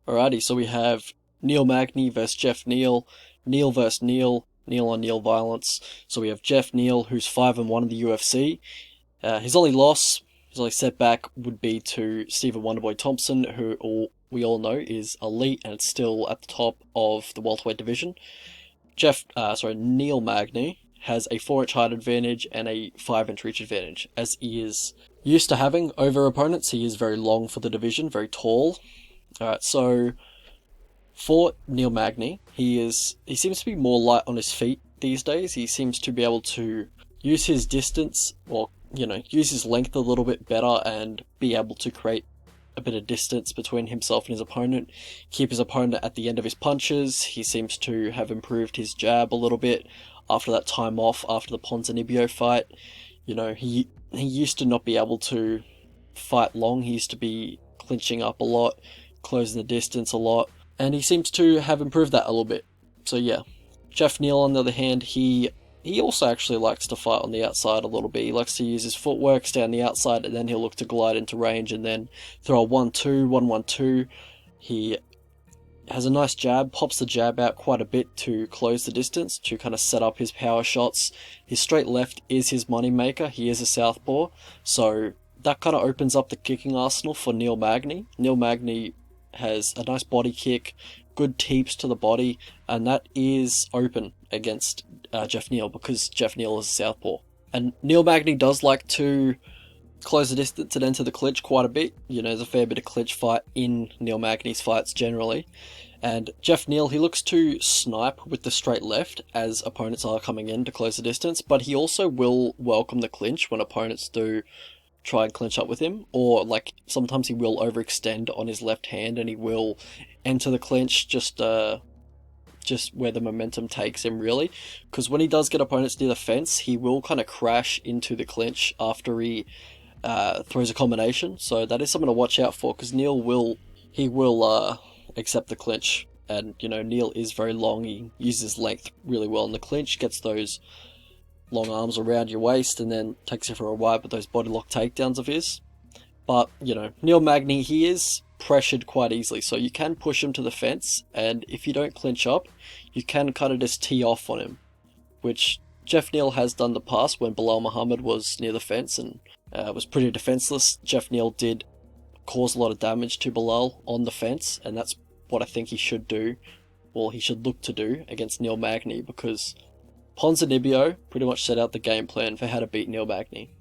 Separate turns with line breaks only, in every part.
Alrighty, so we have Neal Magny versus Geoff Neal, Neal versus Neal, Neal on Neal violence. So we have Geoff Neal, who's 5-1 in the UFC. His only loss, his only setback would be to Stephen Wonderboy Thompson, we all know is elite and still at the top of the welterweight division. Neal Magny has a 4-inch height advantage and a 5-inch reach advantage, as he is used to having over opponents. He is very long for the division, very tall. Alright, so for Neal Magny, he seems to be more light on his feet these days. He seems to be able to use his distance, or use his length a little bit better and be able to create a bit of distance between himself and his opponent, keep his opponent at the end of his punches. He seems to have improved his jab a little bit after that time off after the Ponzinibbio fight. He used to not be able to fight long. He used to be clinching up a lot, closing the distance a lot, and he seems to have improved that a little bit. So yeah, Geoff Neal on the other hand, he also actually likes to fight on the outside a little bit. He likes to use his footwork, stay on the outside, and then he'll look to glide into range and then throw a 1-2, 1-1-2. He has a nice jab, pops the jab out quite a bit to close the distance, to kind of set up his power shots. His straight left is his money maker. He is a southpaw, so that kind of opens up the kicking arsenal for Neal Magny. Neal Magny has a nice body kick, good teeps to the body, and that is open against Geoff Neal because Geoff Neal is a southpaw. And Neal Magny does like to close the distance and enter the clinch quite a bit. There's a fair bit of clinch fight in Neal Magny's fights generally. And Geoff Neal, he looks to snipe with the straight left as opponents are coming in to close the distance, but he also will welcome the clinch when opponents do try and clinch up with him, or sometimes he will overextend on his left hand and he will enter the clinch just where the momentum takes him, really, because when he does get opponents near the fence, he will kind of crash into the clinch after he throws a combination. So that is something to watch out for, because Neal will accept the clinch, and Neal is very long. He uses length really well in the clinch, gets those long arms around your waist and then takes you for a ride with those body lock takedowns of his. But Neal Magny, he is pressured quite easily, so you can push him to the fence, and if you don't clinch up, you can kind of just tee off on him, which Geoff Neal has done in the past when Belal Muhammad was near the fence and was pretty defenseless. Geoff Neal did cause a lot of damage to Belal on the fence, and that's what I think he should do, well, he should look to do against Neal Magny, because Ponzinibbio pretty much set out the game plan for how to beat Neal Magny.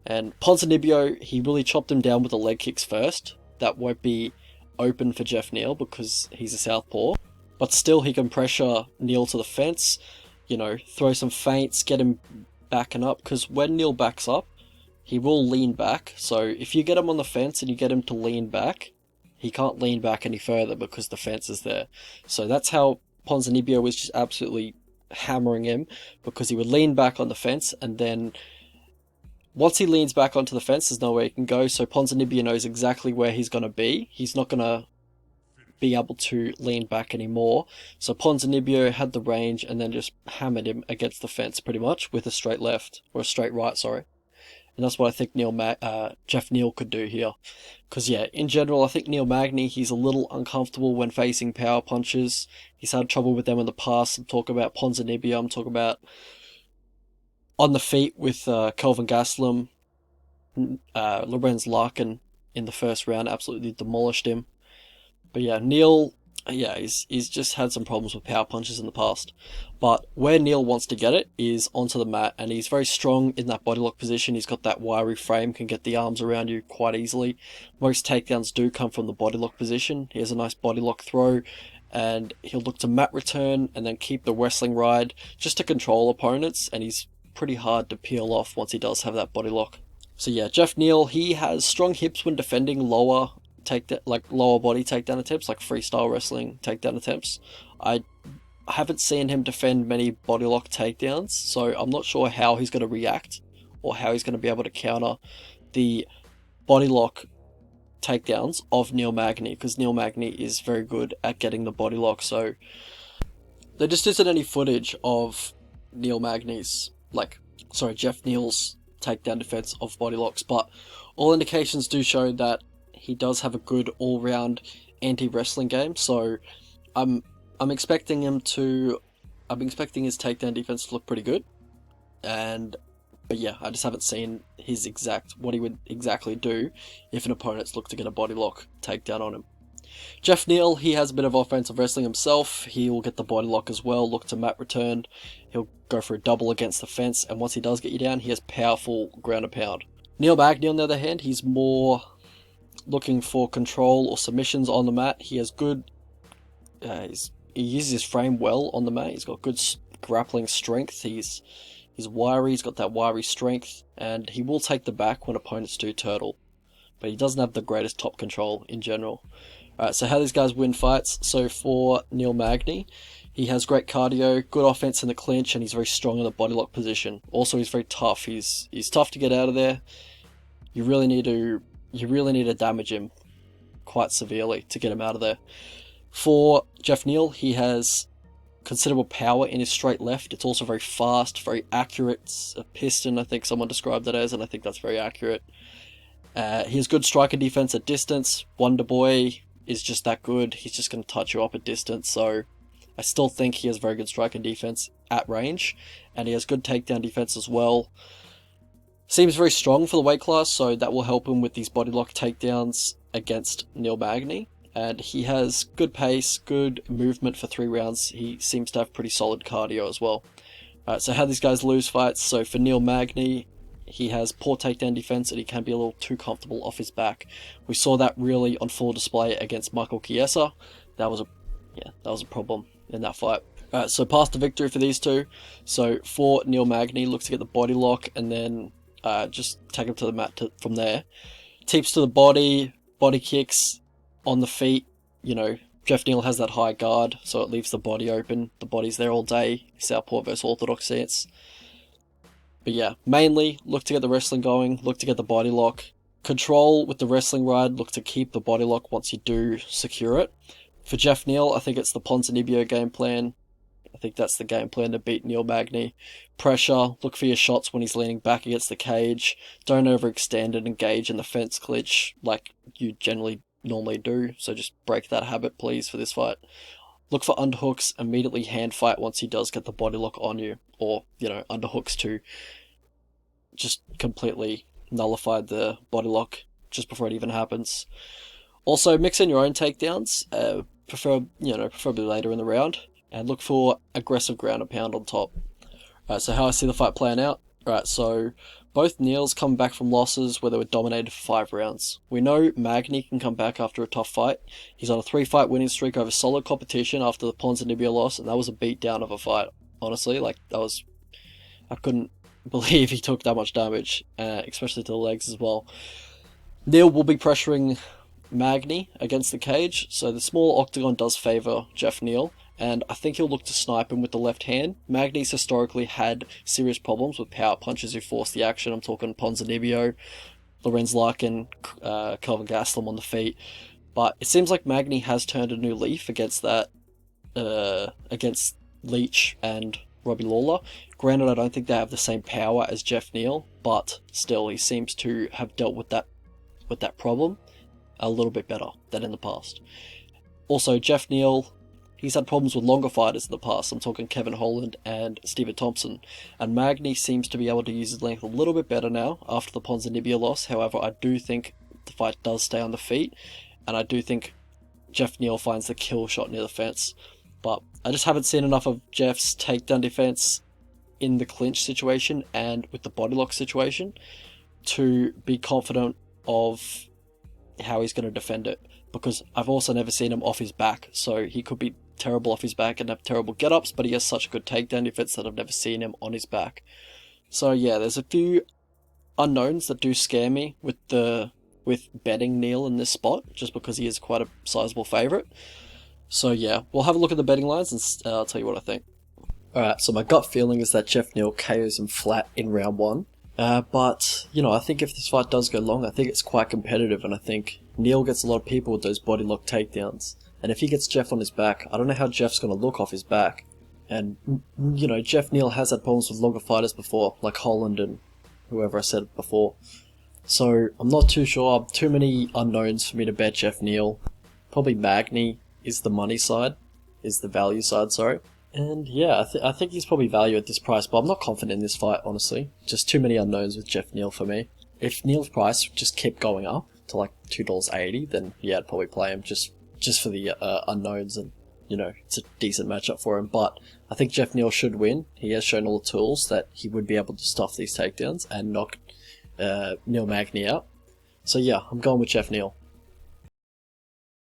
And Ponzinibbio, he really chopped him down with the leg kicks first. That won't be open for Geoff Neal because he's a southpaw. But still, he can pressure Neal to the fence, throw some feints, get him backing up, because when Neal backs up, he will lean back. So if you get him on the fence and you get him to lean back, he can't lean back any further because the fence is there. So that's how Ponzinibbio was just absolutely hammering him, because he would lean back on the fence, and then once he leans back onto the fence, there's nowhere he can go, so Ponzinibbio knows exactly where he's going to be. He's not going to be able to lean back anymore, so Ponzinibbio had the range and then just hammered him against the fence pretty much with a straight left, or a straight right, sorry. And that's what I think Geoff Neal could do here. Because yeah, in general, I think Neal Magny, he's a little uncomfortable when facing power punches. He's had trouble with them in the past. I'm talking about Ponzinibbio, I'm talking about on the feet with Kelvin Gastelum. Lorenz Larkin in the first round absolutely demolished him. But yeah, Neal, he's just had some problems with power punches in the past. But where Neal wants to get it is onto the mat, and he's very strong in that body lock position. He's got that wiry frame, can get the arms around you quite easily. Most takedowns do come from the body lock position. He has a nice body lock throw, and he'll look to mat return and then keep the wrestling ride just to control opponents, and he's pretty hard to peel off once he does have that body lock. So yeah, Geoff Neal, he has strong hips when defending lower body takedown attempts, like freestyle wrestling takedown attempts. I haven't seen him defend many body lock takedowns, so I'm not sure how he's going to react or how he's going to be able to counter the body lock takedowns of Neal Magny, because Neal Magny is very good at getting the body lock. So there just isn't any footage of Geoff Neal's takedown defense of body locks, but all indications do show that he does have a good all-round anti-wrestling game. So I'm expecting him to. I'm expecting his takedown defense to look pretty good, but yeah, I just haven't seen what he would exactly do if an opponent's looked to get a body lock takedown on him. Geoff Neal, he has a bit of offensive wrestling himself. He will get the body lock as well, look to mat return. He'll go for a double against the fence, and once he does get you down, he has powerful ground and pound. Neal Magny, on the other hand, he's more looking for control or submissions on the mat. He has good... he uses his frame well on the mat. He's got good grappling strength. He's wiry, he's got that wiry strength, and he will take the back when opponents do turtle. But he doesn't have the greatest top control in general. Alright, so how these guys win fights. So for Neal Magny, he has great cardio, good offense in the clinch, and he's very strong in the body lock position. Also, he's very tough. He's tough to get out of there. You really need to damage him quite severely to get him out of there. For Geoff Neal, he has considerable power in his straight left. It's also very fast, very accurate. It's a piston, I think someone described it as, and I think that's very accurate. He has good striker defense at distance. Wonder Boy is just that good. He's just going to touch you up at distance, so I still think he has very good striker defense at range, and he has good takedown defense as well. Seems very strong for the weight class, so that will help him with these body lock takedowns against Neal Magny. And he has good pace, good movement for 3 rounds. He seems to have pretty solid cardio as well. Alright, so how these guys lose fights. So for Neal Magny, he has poor takedown defense and he can be a little too comfortable off his back. We saw that really on full display against Michael Chiesa. That was a problem in that fight. Alright, so path to victory for these two. So for Neal Magny, looks to get the body lock and then just take him to the mat from there. Teeps to the body kicks on the feet. You know, Geoff Neal has that high guard, so it leaves the body open. The body's there all day. Southpaw versus orthodox stance. But yeah, mainly look to get the wrestling going, look to get the body lock. Control with the wrestling ride, look to keep the body lock once you do secure it. For Geoff Neal, I think it's the Ponzinibbio game plan. I think that's the game plan to beat Neal Magny. Pressure, look for your shots when he's leaning back against the cage. Don't overextend and engage in the fence clinch like you normally do. So just break that habit, please, for this fight. Look for underhooks, immediately hand fight once he does get the body lock on you. Or, underhooks to just completely nullify the body lock just before it even happens. Also, mix in your own takedowns, preferably later in the round. And look for aggressive ground and pound on top. Alright, so how I see the fight playing out. Alright, so both Neals come back from losses where they were dominated for 5 rounds. We know Magny can come back after a tough fight. He's on a 3-fight winning streak over solid competition after the Ponzinibbio loss, and that was a beatdown of a fight. Honestly, I couldn't believe he took that much damage, especially to the legs as well. Neal will be pressuring Magny against the cage, so the small octagon does favour Geoff Neal, and I think he'll look to snipe him with the left hand. Magny's historically had serious problems with power punches who force the action. I'm talking Ponzinibbio, Lorenz Larkin, Kelvin Gastelum on the feet. But it seems like Magny has turned a new leaf against that, against Leach and Robbie Lawler. Granted, I don't think they have the same power as Geoff Neal, but still, he seems to have dealt with that problem a little bit better than in the past. Also, Geoff Neal, he's had problems with longer fighters in the past. I'm talking Kevin Holland and Stephen Thompson. And Magny seems to be able to use his length a little bit better now after the Ponzinibbio loss. However, I do think the fight does stay on the feet. And I do think Geoff Neal finds the kill shot near the fence. But I just haven't seen enough of Geoff's takedown defense in the clinch situation and with the body lock situation to be confident of how he's going to defend it. Because I've also never seen him off his back. So he could be terrible off his back and have terrible get-ups, but he has such a good takedown defense that I've never seen him on his back. So yeah, there's a few unknowns that do scare me with betting Neal in this spot, just because he is quite a sizable favourite. So yeah, we'll have a look at the betting lines and I'll tell you what I think. Alright, so my gut feeling is that Geoff Neal KOs him flat in round 1. But, I think if this fight does go long, I think it's quite competitive, and I think Neal gets a lot of people with those body lock takedowns. And if he gets Geoff on his back, I don't know how Geoff's going to look off his back. And, Geoff Neal has had problems with longer fighters before, like Holland and whoever I said before. So, I'm not too sure. Too many unknowns for me to bet Geoff Neal. Probably Magny is the money side, is the value side, sorry. And yeah, I think he's probably value at this price, but I'm not confident in this fight, honestly. Just too many unknowns with Geoff Neal for me. If Neal's price just kept going up to like $2.80, then yeah, I'd probably play him just for the unknowns, and you know, it's a decent matchup for him. But I think Geoff Neal should win. He has shown all the tools that he would be able to stuff these takedowns and knock Neal Magny out. So yeah, I'm going with Geoff Neal.